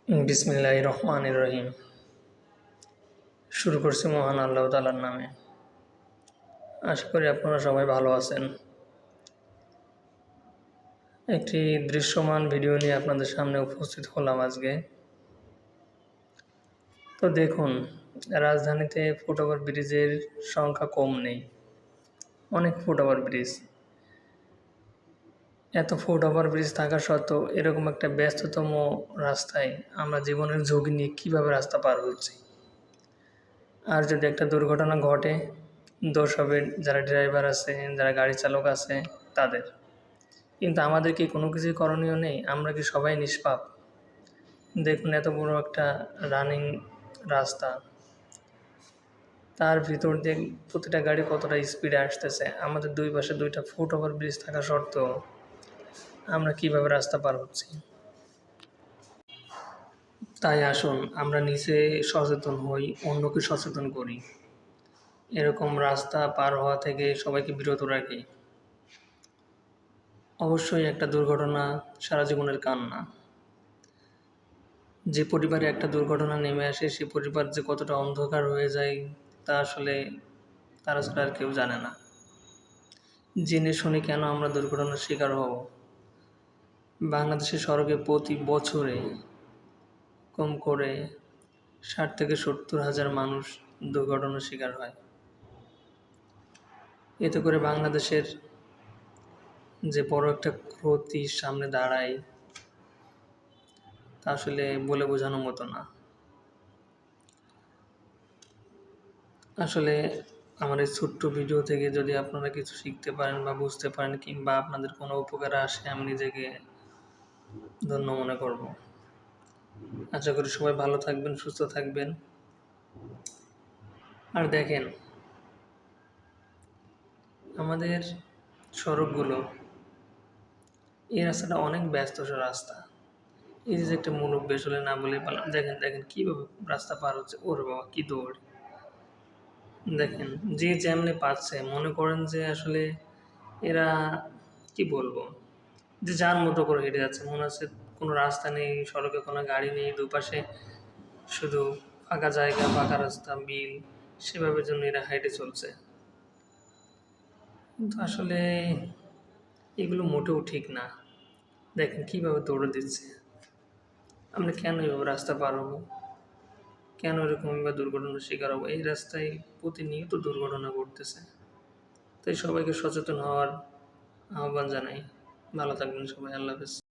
বিসমিল্লাহির রহমানির রহিম। শুরু করছি মহান আল্লাহ তাআলার নামে। আশা করি আপনারা সবাই ভালো আছেন। একটি দৃশ্যমান ভিডিও নিয়ে আপনাদের সামনে উপস্থিত হলাম আজকে। তো দেখুন, রাজধানীতে ফুটওভার ব্রিজের সংখ্যা কম নেই, অনেক ফুটওভার ব্রিজ। এত ফুটওভার ব্রিজ থাকা সত্ত্বেও এরকম একটা ব্যস্ততম রাস্তায় আমরা জীবনের ঝুঁকি নিয়ে কীভাবে রাস্তা পার হচ্ছি। আর যদি একটা দুর্ঘটনা ঘটে, দোষ হবে যারা ড্রাইভার আছে, যারা গাড়ি চালক আছে তাদের। কিন্তু আমাদের কি কোনো কিছুই করণীয় নেই? আমরা কি সবাই নিষ্পাপ? দেখুন, এত বড় একটা রানিং রাস্তা, তার ভিতর দিয়ে প্রতিটা গাড়ি কতটা স্পিডে আসতেছে। আমাদের দুই পাশে দুইটা ফুটওভার ব্রিজ থাকা সত্ত্বেও আমরা কিভাবে রাস্তা পার হচ্ছি। তাই আসুন আমরা নিজে সচেতন হই, অন্যকে সচেতন করি। এরকম রাস্তা পার হওয়া থেকে সবাইকে বিরত রাখি। অবশ্যই একটা দুর্ঘটনা সারা জীবনের কান্না। যে পরিবারে একটা দুর্ঘটনা নেমে আসে, সে পরিবার যে কতটা অন্ধকার হয়ে যায় তা আসলে তারা ছাড়া আর কেউ জানে না। জেনে শুনে কেন আমরা দুর্ঘটনার শিকার হব? বাংলাদেশের সড়কে প্রতি বছরে কম করে ৬০ থেকে ৭০ হাজার মানুষ দুর্ঘটনার শিকার হয়। এতে করে বাংলাদেশের যে বড় একটা ক্ষতির সামনে দাঁড়ায় তা আসলে বলে বোঝানোর মতো না। আসলে আমার এই ছোট্ট ভিডিও থেকে যদি আপনারা কিছু শিখতে পারেন বা বুঝতে পারেন, কিংবা আপনাদের কোনো উপকারে আসে, আমি নিজেকে ধন্য মনে করব। আশা করি সবাই ভালো থাকবেন, সুস্থ থাকবেন। আর দেখেন, আমাদের সড়কগুলো, এই রাস্তাটা অনেক ব্যস্ত রাস্তা। এই যে একটা মুরব্বি, আসলে না বলে পারলাম, দেখেন দেখেন কীভাবে রাস্তা পার হচ্ছে। ওরে বাবা, কী দৌড়! দেখেন, যে যেমনে পাচ্ছে, মনে করেন যে আসলে এরা কি বলবো, যে যার মতো করে হেঁটে যাচ্ছে। মনে হচ্ছে কোনো রাস্তা নেই, সড়কে কোনো গাড়ি নেই, দুপাশে শুধু ফাঁকা জায়গা, ফাঁকা রাস্তা, বিল, সেভাবে জন্য এরা হেঁটে চলছে। কিন্তু আসলে এগুলো মোটেও ঠিক না। দেখেন কীভাবে দৌড়ে দিচ্ছে। আমরা কেন এভাবে রাস্তা পার হবো? কেন এরকমভাবে দুর্ঘটনার শিকার হবো? এই রাস্তায় প্রতিনিয়ত দুর্ঘটনা ঘটতেছে। তাই সবাইকে সচেতন হওয়ার আহ্বান জানাই। ভালো থাকবেন সবাই। আল্লাহ হাফেজ।